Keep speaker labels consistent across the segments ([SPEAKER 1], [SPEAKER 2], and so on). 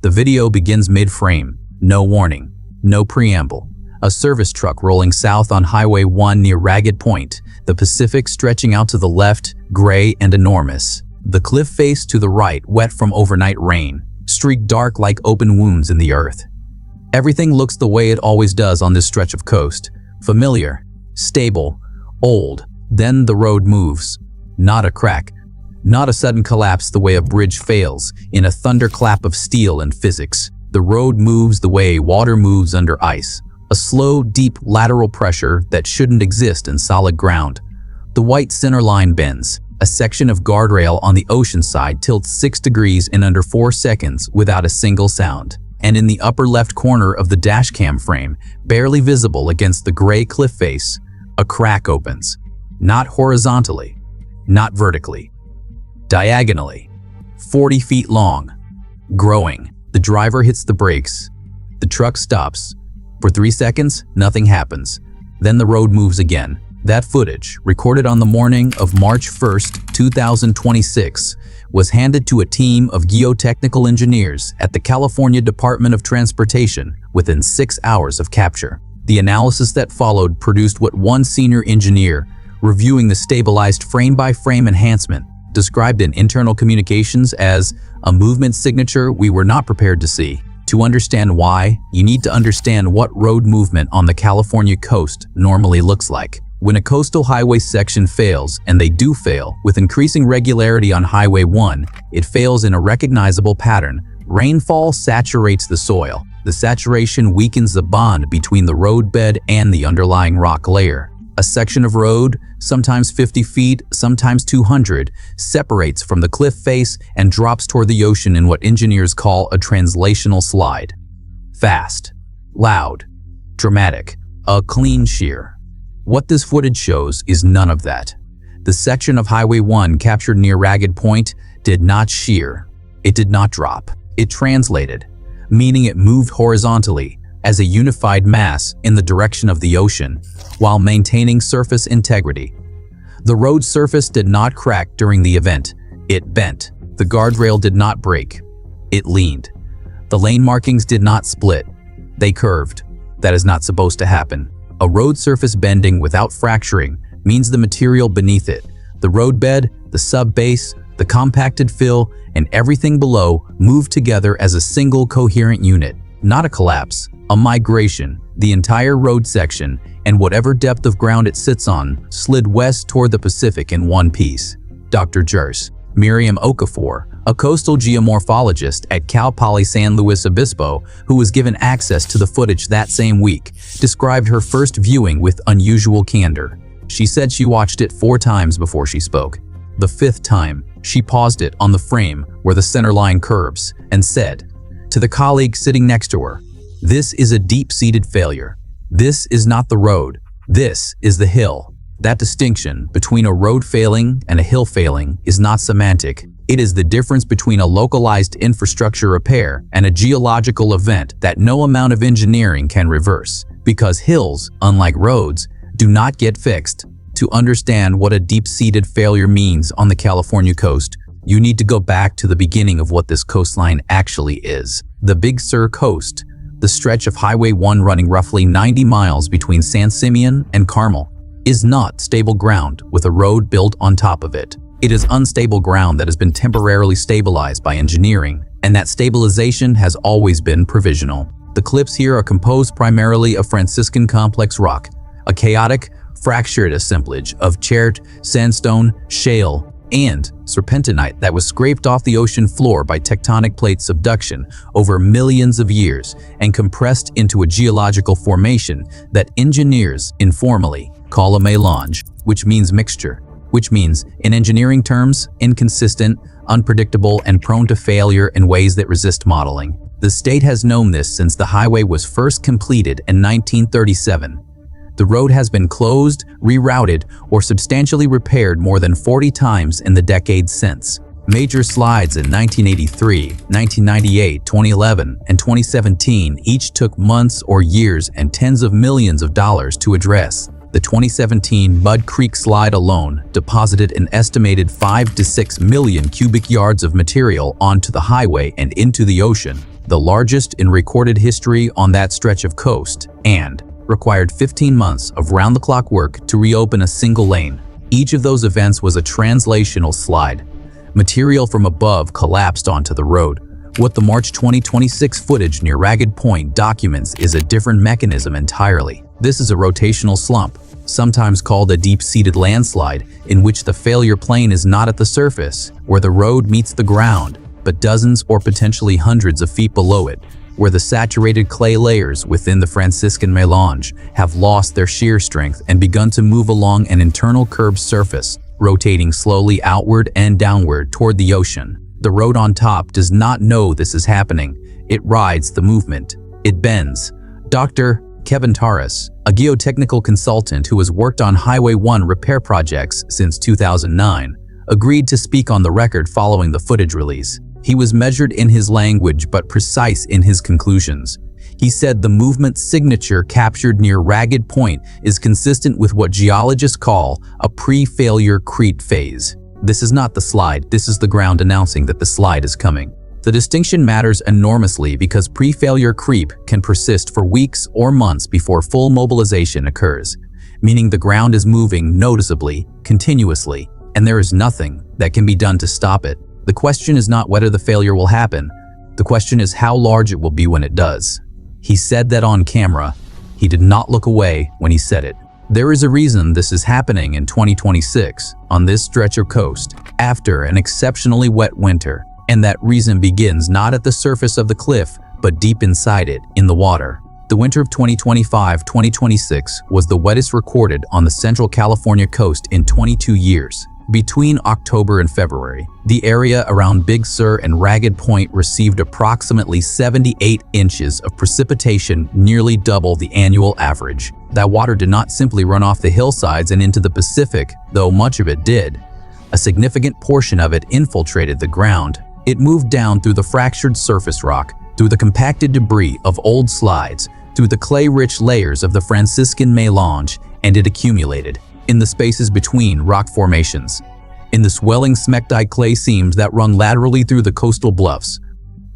[SPEAKER 1] The video begins mid-frame. No warning. No preamble. A service truck rolling south on Highway 1 near Ragged Point, the Pacific stretching out to the left, gray and enormous. The cliff face to the right, wet from overnight rain, streaked dark like open wounds in the earth. Everything looks the way it always does on this stretch of coast. Familiar, stable, old. Then the road moves. Not a crack. Not a sudden collapse the way a bridge fails in a thunderclap of steel and physics. The road moves the way water moves under ice. A slow, deep lateral pressure that shouldn't exist in solid ground. The white center line bends. A section of guardrail on the ocean side tilts 6 degrees in under 4 seconds without a single sound. And in the upper left corner of the dashcam frame, barely visible against the gray cliff face, a crack opens. Not horizontally, not vertically. Diagonally. 40 feet long. Growing. The driver hits the brakes. The truck stops. For 3 seconds, nothing happens. Then the road moves again. That footage, recorded on the morning of March 1st, 2026, was handed to a team of geotechnical engineers at the California Department of Transportation within 6 hours of capture. The analysis that followed produced what one senior engineer, reviewing the stabilized frame-by-frame enhancement, described in internal communications as a movement signature we were not prepared to see. To understand why, you need to understand what road movement on the California coast normally looks like. When a coastal highway section fails, and they do fail, with increasing regularity on Highway 1, it fails in a recognizable pattern. Rainfall saturates the soil. The saturation weakens the bond between the roadbed and the underlying rock layer. A section of road, sometimes 50 feet, sometimes 200, separates from the cliff face and drops toward the ocean in what engineers call a translational slide. Fast, loud, dramatic, a clean shear. What this footage shows is none of that. The section of Highway 1 captured near Ragged Point did not shear. It did not drop. It translated, meaning it moved horizontally as a unified mass in the direction of the ocean while maintaining surface integrity. The road surface did not crack during the event. It bent. The guardrail did not break. It leaned. The lane markings did not split. They curved. That is not supposed to happen. A road surface bending without fracturing means the material beneath it, the roadbed, the subbase, the compacted fill, and everything below moved together as a single coherent unit, not a collapse, a migration. The entire road section, and whatever depth of ground it sits on, slid west toward the Pacific in one piece. Dr. Jers. Miriam Okafor, a coastal geomorphologist at Cal Poly San Luis Obispo, who was given access to the footage that same week, described her first viewing with unusual candor. She said she watched it 4 times before she spoke. The 5th time, she paused it on the frame where the center line curves and said to the colleague sitting next to her, "This is a deep-seated failure. This is not the road. This is the hill." That distinction between a road failing and a hill failing is not semantic. It is the difference between a localized infrastructure repair and a geological event that no amount of engineering can reverse. Because hills, unlike roads, do not get fixed. To understand what a deep-seated failure means on the California coast, you need to go back to the beginning of what this coastline actually is. The Big Sur Coast, the stretch of Highway 1 running roughly 90 miles between San Simeon and Carmel, is not stable ground with a road built on top of it. It is unstable ground that has been temporarily stabilized by engineering, and that stabilization has always been provisional. The cliffs here are composed primarily of Franciscan complex rock, a chaotic, fractured assemblage of chert, sandstone, shale, and serpentinite that was scraped off the ocean floor by tectonic plate subduction over millions of years and compressed into a geological formation that engineers informally call a mélange, which means mixture, which means, in engineering terms, inconsistent, unpredictable, and prone to failure in ways that resist modeling. The state has known this since the highway was first completed in 1937. The road has been closed, rerouted, or substantially repaired more than 40 times in the decades since. Major slides in 1983, 1998, 2011, and 2017 each took months or years and tens of millions of dollars to address. The 2017 Mud Creek slide alone deposited an estimated 5 to 6 million cubic yards of material onto the highway and into the ocean. the largest in recorded history on that stretch of coast, and required 15 months of round-the-clock work to reopen a single lane. Each of those events was a translational slide. Material from above collapsed onto the road. What the March 2026 footage near Ragged Point documents is a different mechanism entirely. This is a rotational slump, sometimes called a deep-seated landslide, in which the failure plane is not at the surface, where the road meets the ground, but dozens or potentially hundreds of feet below it, where the saturated clay layers within the Franciscan melange have lost their shear strength and begun to move along an internal curved surface, rotating slowly outward and downward toward the ocean. The road on top does not know this is happening. It rides the movement. It bends. Dr. Kevin Taras, a geotechnical consultant who has worked on Highway 1 repair projects since 2009, agreed to speak on the record following the footage release. He was measured in his language but precise in his conclusions. He said the movement signature captured near Ragged Point is consistent with what geologists call a pre-failure creep phase. This is not the slide, this is the ground announcing that the slide is coming. The distinction matters enormously because pre-failure creep can persist for weeks or months before full mobilization occurs, meaning the ground is moving noticeably, continuously, and there is nothing that can be done to stop it. The question is not whether the failure will happen. The question is how large it will be when it does. He said that on camera. He did not look away when he said it. There is a reason this is happening in 2026 on this stretch of coast after an exceptionally wet winter, and that reason begins not at the surface of the cliff but deep inside it, in the water. The winter of 2025-2026 was the wettest recorded on the Central California coast in 22 years. Between October and February, the area around Big Sur and Ragged Point received approximately 78 inches of precipitation, nearly double the annual average. That water did not simply run off the hillsides and into the Pacific, though much of it did. A significant portion of it infiltrated the ground. It moved down through the fractured surface rock, through the compacted debris of old slides, through the clay-rich layers of the Franciscan melange, and it accumulated in the spaces between rock formations, in the swelling smectite clay seams that run laterally through the coastal bluffs,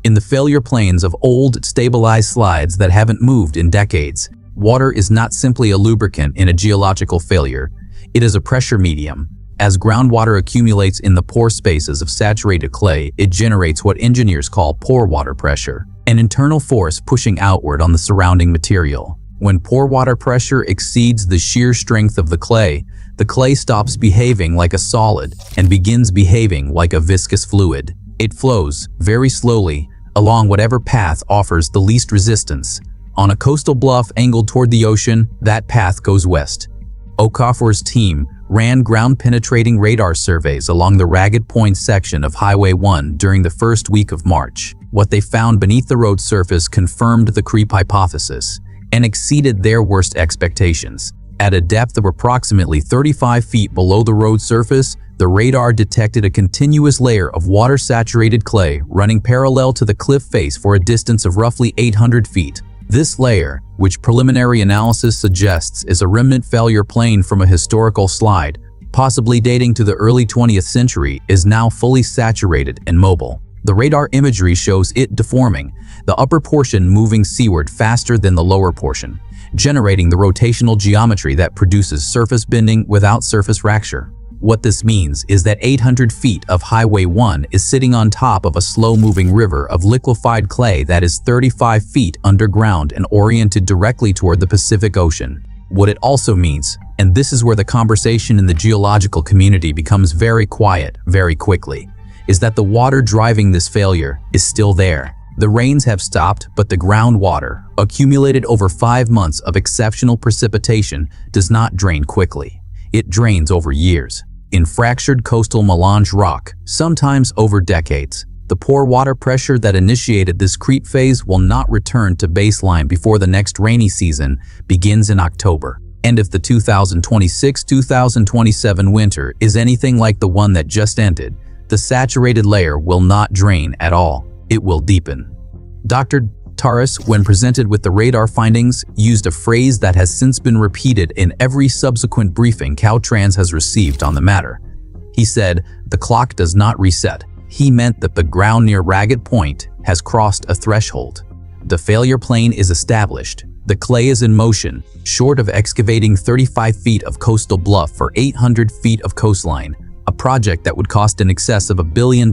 [SPEAKER 1] in the failure planes of old, stabilized slides that haven't moved in decades. Water is not simply a lubricant in a geological failure. It is a pressure medium. As groundwater accumulates in the pore spaces of saturated clay, it generates what engineers call pore water pressure, an internal force pushing outward on the surrounding material. When pore water pressure exceeds the shear strength of the clay stops behaving like a solid and begins behaving like a viscous fluid. It flows, very slowly, along whatever path offers the least resistance. On a coastal bluff angled toward the ocean, that path goes west. Okafor's team ran ground-penetrating radar surveys along the Ragged Point section of Highway 1 during the first week of March. What they found beneath the road surface confirmed the creep hypothesis and exceeded their worst expectations. At a depth of approximately 35 feet below the road surface, the radar detected a continuous layer of water-saturated clay running parallel to the cliff face for a distance of roughly 800 feet. This layer, which preliminary analysis suggests is a remnant failure plane from a historical slide, possibly dating to the early 20th century, is now fully saturated and mobile. The radar imagery shows it deforming, the upper portion moving seaward faster than the lower portion, generating the rotational geometry that produces surface bending without surface fracture. What this means is that 800 feet of Highway 1 is sitting on top of a slow-moving river of liquefied clay that is 35 feet underground and oriented directly toward the Pacific Ocean. What it also means, and this is where the conversation in the geological community becomes very quiet very quickly, is that the water driving this failure is still there. The rains have stopped, but the groundwater, accumulated over 5 months of exceptional precipitation, does not drain quickly. It drains over years. In fractured coastal melange rock, sometimes over decades. The pore water pressure that initiated this creep phase will not return to baseline before the next rainy season begins in October. And if the 2026-2027 winter is anything like the one that just ended, the saturated layer will not drain at all. It will deepen. Dr. Taras, when presented with the radar findings, used a phrase that has since been repeated in every subsequent briefing Caltrans has received on the matter. He said, "The clock does not reset." He meant that the ground near Ragged Point has crossed a threshold. The failure plane is established. The clay is in motion, short of excavating 35 feet of coastal bluff for 800 feet of coastline, a project that would cost in excess of $1 billion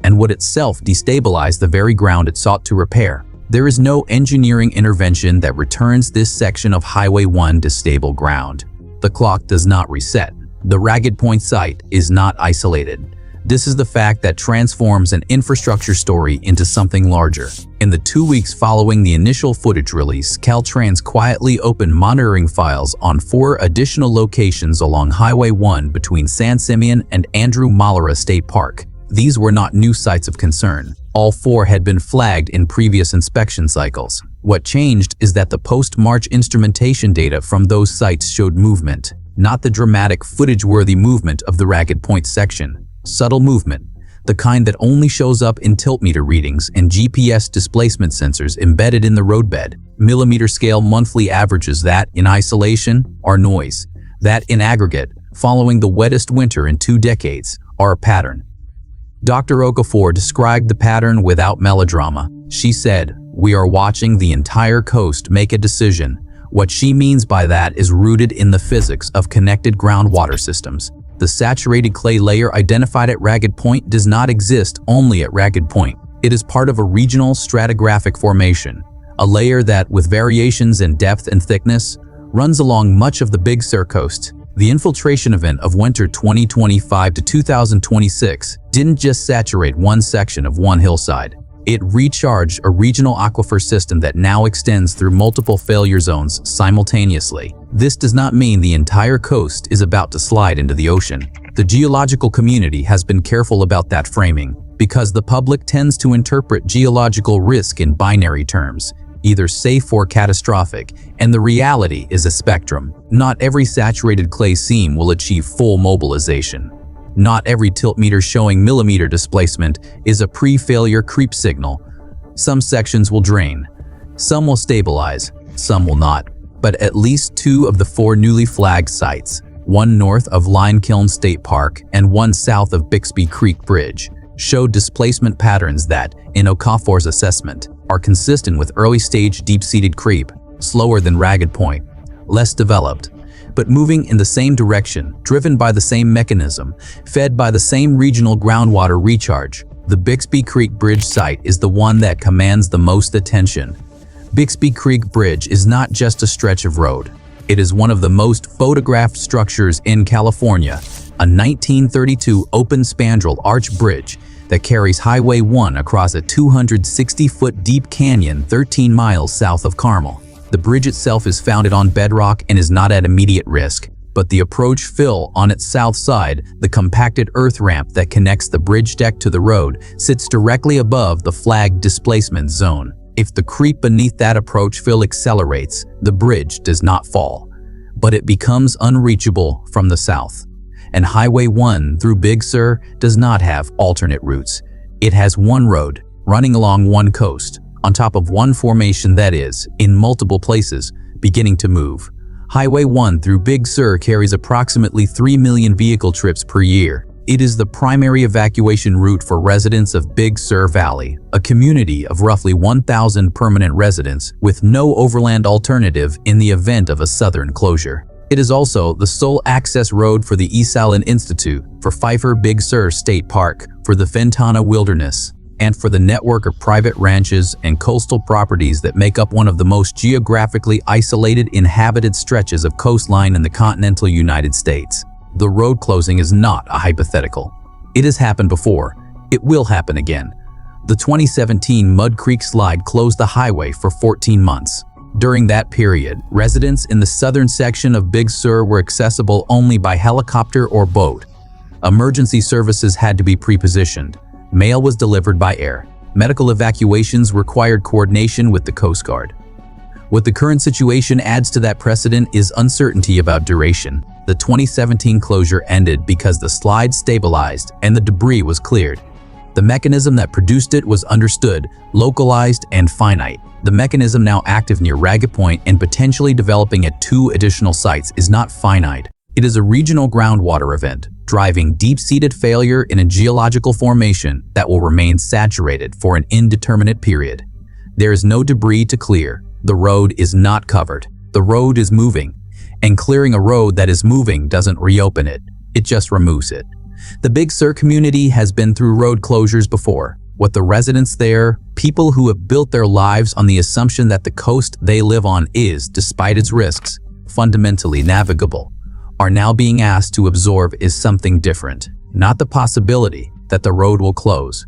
[SPEAKER 1] and would itself destabilize the very ground it sought to repair. There is no engineering intervention that returns this section of Highway 1 to stable ground. The clock does not reset. The Ragged Point site is not isolated. This is the fact that transforms an infrastructure story into something larger. In the 2 weeks following the initial footage release, Caltrans quietly opened monitoring files on 4 additional locations along Highway 1 between San Simeon and Andrew Mallara State Park. These were not new sites of concern. All 4 had been flagged in previous inspection cycles. What changed is that the post-March instrumentation data from those sites showed movement, not the dramatic footage-worthy movement of the Ragged Point section. Subtle movement, the kind that only shows up in tiltmeter readings and GPS displacement sensors embedded in the roadbed. Millimeter-scale monthly averages that, in isolation, are noise. That, in aggregate, following the wettest winter in 2 decades, are a pattern. Dr. Okafor described the pattern without melodrama. She said, "We are watching the entire coast make a decision." What she means by that is rooted in the physics of connected groundwater systems. The saturated clay layer identified at Ragged Point does not exist only at Ragged Point. It is part of a regional stratigraphic formation, a layer that, with variations in depth and thickness, runs along much of the Big Sur coast. The infiltration event of winter 2025 to 2026 didn't just saturate one section of one hillside. It recharged a regional aquifer system that now extends through multiple failure zones simultaneously. This does not mean the entire coast is about to slide into the ocean. The geological community has been careful about that framing because the public tends to interpret geological risk in binary terms, either safe or catastrophic, and the reality is a spectrum. Not every saturated clay seam will achieve full mobilization. Not every tiltmeter showing millimeter displacement is a pre-failure creep signal. Some sections will drain, some will stabilize, some will not. But at least 2 of the 4 newly flagged sites, one north of Limekiln State Park and one south of Bixby Creek Bridge, showed displacement patterns that, in Okafor's assessment, are consistent with early-stage deep-seated creep, slower than Ragged Point, less developed, but moving in the same direction, driven by the same mechanism, fed by the same regional groundwater recharge. The Bixby Creek Bridge site is the one that commands the most attention. Bixby Creek Bridge is not just a stretch of road. It is one of the most photographed structures in California, a 1932 open spandrel arch bridge that carries Highway 1 across a 260-foot deep canyon 13 miles south of Carmel. The bridge itself is founded on bedrock and is not at immediate risk, but the approach fill on its south side, the compacted earth ramp that connects the bridge deck to the road, sits directly above the flagged displacement zone. If the creep beneath that approach fill accelerates, the bridge does not fall, but it becomes unreachable from the south. And Highway 1 through Big Sur does not have alternate routes. It has one road, running along one coast, on top of one formation that is, in multiple places, beginning to move. Highway 1 through Big Sur carries approximately 3 million vehicle trips per year. It is the primary evacuation route for residents of Big Sur Valley, a community of roughly 1,000 permanent residents with no overland alternative in the event of a southern closure. It is also the sole access road for the Esalan Institute, for Pfeiffer Big Sur State Park, for the Ventana Wilderness, and for the network of private ranches and coastal properties that make up one of the most geographically isolated inhabited stretches of coastline in the continental United States. The road closing is not a hypothetical. It has happened before. It will happen again. The 2017 Mud Creek slide closed the highway for 14 months. During that period, residents in the southern section of Big Sur were accessible only by helicopter or boat. Emergency services had to be pre-positioned. Mail was delivered by air. Medical evacuations required coordination with the Coast Guard. What the current situation adds to that precedent is uncertainty about duration. The 2017 closure ended because the slide stabilized and the debris was cleared. The mechanism that produced it was understood, localized, and finite. The mechanism now active near Ragged Point and potentially developing at 2 additional sites is not finite. It is a regional groundwater event, driving deep-seated failure in a geological formation that will remain saturated for an indeterminate period. There is no debris to clear. The road is not covered. The road is moving, and clearing a road that is moving doesn't reopen it. It just removes it. The Big Sur community has been through road closures before. What the residents there, people who have built their lives on the assumption that the coast they live on is, despite its risks, fundamentally navigable, are now being asked to absorb is something different. Not the possibility that the road will close.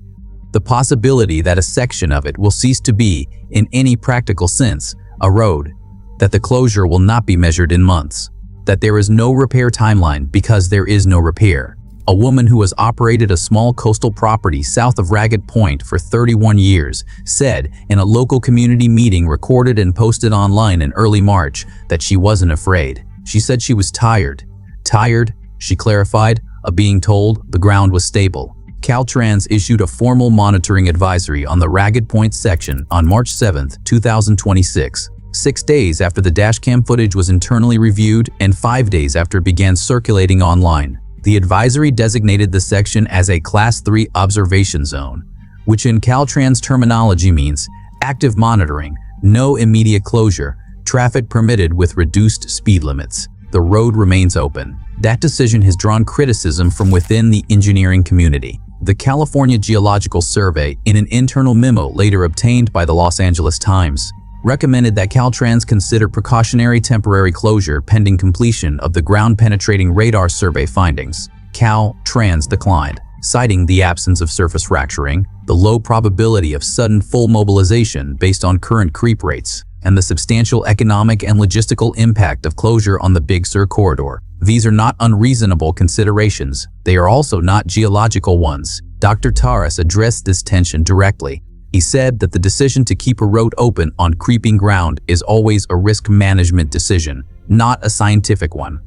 [SPEAKER 1] The possibility that a section of it will cease to be, in any practical sense, a road. That the closure will not be measured in months. That there is no repair timeline because there is no repair. A woman who has operated a small coastal property south of Ragged Point for 31 years said in a local community meeting recorded and posted online in early March that she wasn't afraid. She said she was tired. Tired, she clarified, of being told the ground was stable. Caltrans issued a formal monitoring advisory on the Ragged Point section on March 7, 2026, 6 days after the dashcam footage was internally reviewed and 5 days after it began circulating online. The advisory designated the section as a Class 3 observation zone, which in Caltrans terminology means active monitoring, no immediate closure, traffic permitted with reduced speed limits. The road remains open. That decision has drawn criticism from within the engineering community. The California Geological Survey, in an internal memo later obtained by the Los Angeles Times, recommended that Caltrans consider precautionary temporary closure pending completion of the ground-penetrating radar survey findings. Caltrans declined, citing the absence of surface fracturing, the low probability of sudden full mobilization based on current creep rates, and the substantial economic and logistical impact of closure on the Big Sur corridor. These are not unreasonable considerations. They are also not geological ones. Dr. Taras addressed this tension directly. He said that the decision to keep a road open on creeping ground is always a risk management decision, not a scientific one.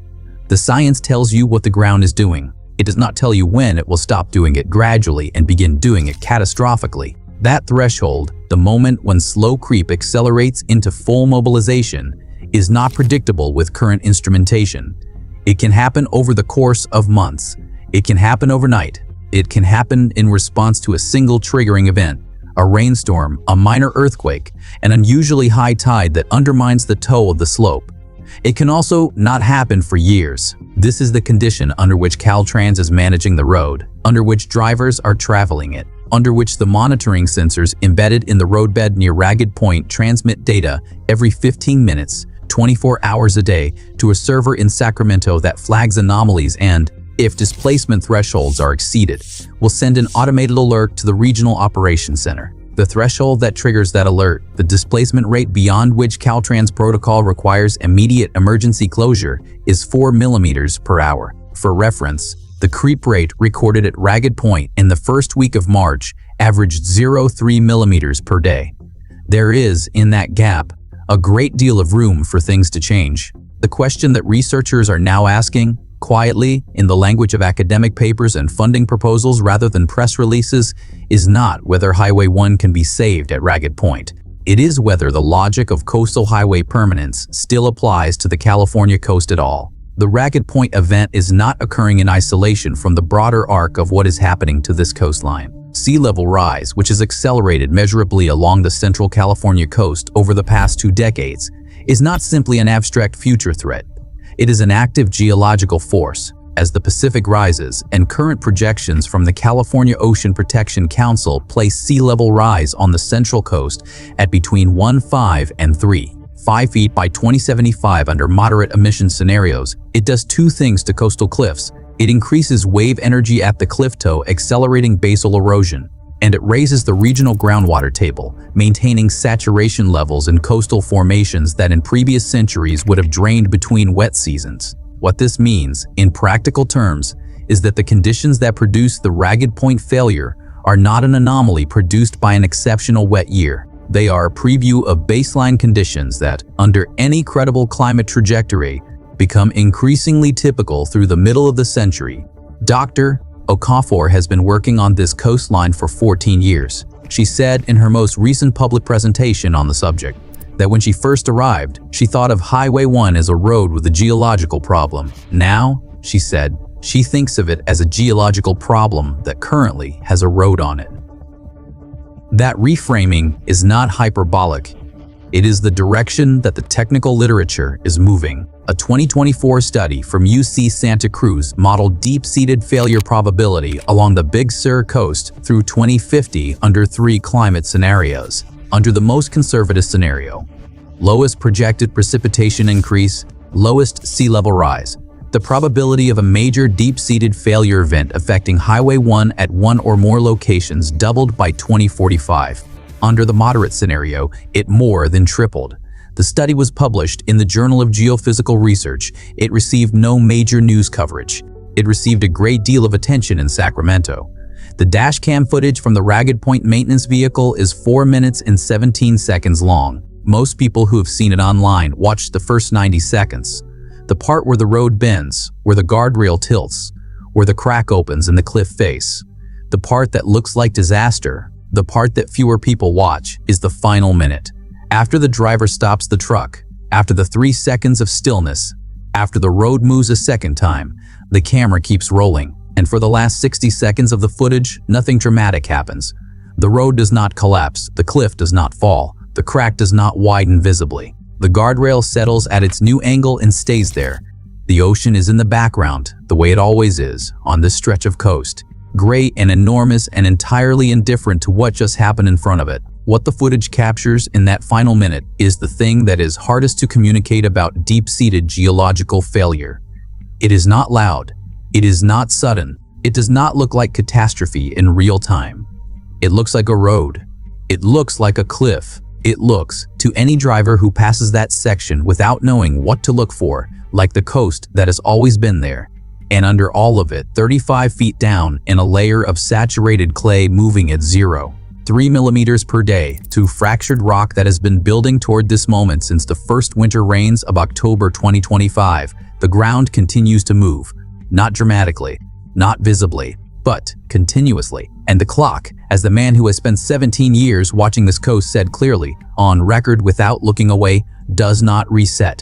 [SPEAKER 1] The science tells you what the ground is doing. It does not tell you when it will stop doing it gradually and begin doing it catastrophically. That threshold, the moment when slow creep accelerates into full mobilization, is not predictable with current instrumentation. It can happen over the course of months. It can happen overnight. It can happen in response to a single triggering event. A rainstorm, a minor earthquake, an unusually high tide that undermines the toe of the slope. It can also not happen for years. This is the condition under which Caltrans is managing the road, under which drivers are traveling it, under which the monitoring sensors embedded in the roadbed near Ragged Point transmit data every 15 minutes, 24 hours a day to a server in Sacramento that flags anomalies and, if displacement thresholds are exceeded, will send an automated alert to the Regional Operations Center. The threshold that triggers that alert, the displacement rate beyond which Caltrans protocol requires immediate emergency closure, is 4 millimeters per hour. For reference, the creep rate recorded at Ragged Point in the first week of March averaged 0.3 millimeters per day. There is, in that gap, a great deal of room for things to change. The question that researchers are now asking, quietly, in the language of academic papers and funding proposals rather than press releases, is not whether Highway 1 can be saved at Ragged Point. It is whether the logic of coastal highway permanence still applies to the California coast at all. The Ragged Point event is not occurring in isolation from the broader arc of what is happening to this coastline. Sea level rise, which has accelerated measurably along the central California coast over the past 2 decades, is not simply an abstract future threat. It is an active geological force. As the Pacific rises and current projections from the California Ocean Protection Council place sea level rise on the central coast at between 1.5 and 3.5 feet by 2075 under moderate emission scenarios, it does 2 things to coastal cliffs. It increases wave energy at the cliff toe, accelerating basal erosion, and it raises the regional groundwater table, maintaining saturation levels in coastal formations that in previous centuries would have drained between wet seasons. What this means, in practical terms, is that the conditions that produce the Ragged Point failure are not an anomaly produced by an exceptional wet year. They are a preview of baseline conditions that, under any credible climate trajectory, become increasingly typical through the middle of the century. Dr. Okafor has been working on this coastline for 14 years. She said in her most recent public presentation on the subject That when she first arrived, she thought of Highway 1 as a road with a geological problem. Now, she said, she thinks of it as a geological problem that currently has a road on it. That reframing is not hyperbolic. It is the direction that the technical literature is moving. A 2024 study from UC Santa Cruz modeled deep-seated failure probability along the Big Sur coast through 2050 under 3 climate scenarios. Under the most conservative scenario, lowest projected precipitation increase, lowest sea level rise, the probability of a major deep-seated failure event affecting Highway 1 at 1 or more locations doubled by 2045. Under the moderate scenario, it more than tripled. The study was published in the Journal of Geophysical Research. It received no major news coverage. It received a great deal of attention in Sacramento. The dashcam footage from the Ragged Point maintenance vehicle is 4 minutes and 17 seconds long. Most people who have seen it online watched the first 90 seconds. The part where the road bends, where the guardrail tilts, where the crack opens in the cliff face. The part that looks like disaster, the part that fewer people watch, is the final minute. After the driver stops the truck, after the 3 seconds of stillness, after the road moves a second time, the camera keeps rolling, and for the last 60 seconds of the footage, nothing dramatic happens. The road does not collapse, the cliff does not fall, the crack does not widen visibly. The guardrail settles at its new angle and stays there. The ocean is in the background, the way it always is, on this stretch of coast. Gray and enormous and entirely indifferent to what just happened in front of it. What the footage captures in that final minute is the thing that is hardest to communicate about deep-seated geological failure. It is not loud. It is not sudden. It does not look like catastrophe in real time. It looks like a road. It looks like a cliff. It looks, to any driver who passes that section without knowing what to look for, like the coast that has always been there. And under all of it, 35 feet down in a layer of saturated clay moving at 0.3 millimeters per day to fractured rock that has been building toward this moment since the first winter rains of October 2025, the ground continues to move, not dramatically, not visibly, but continuously. And the clock, as the man who has spent 17 years watching this coast said clearly, on record without looking away, does not reset.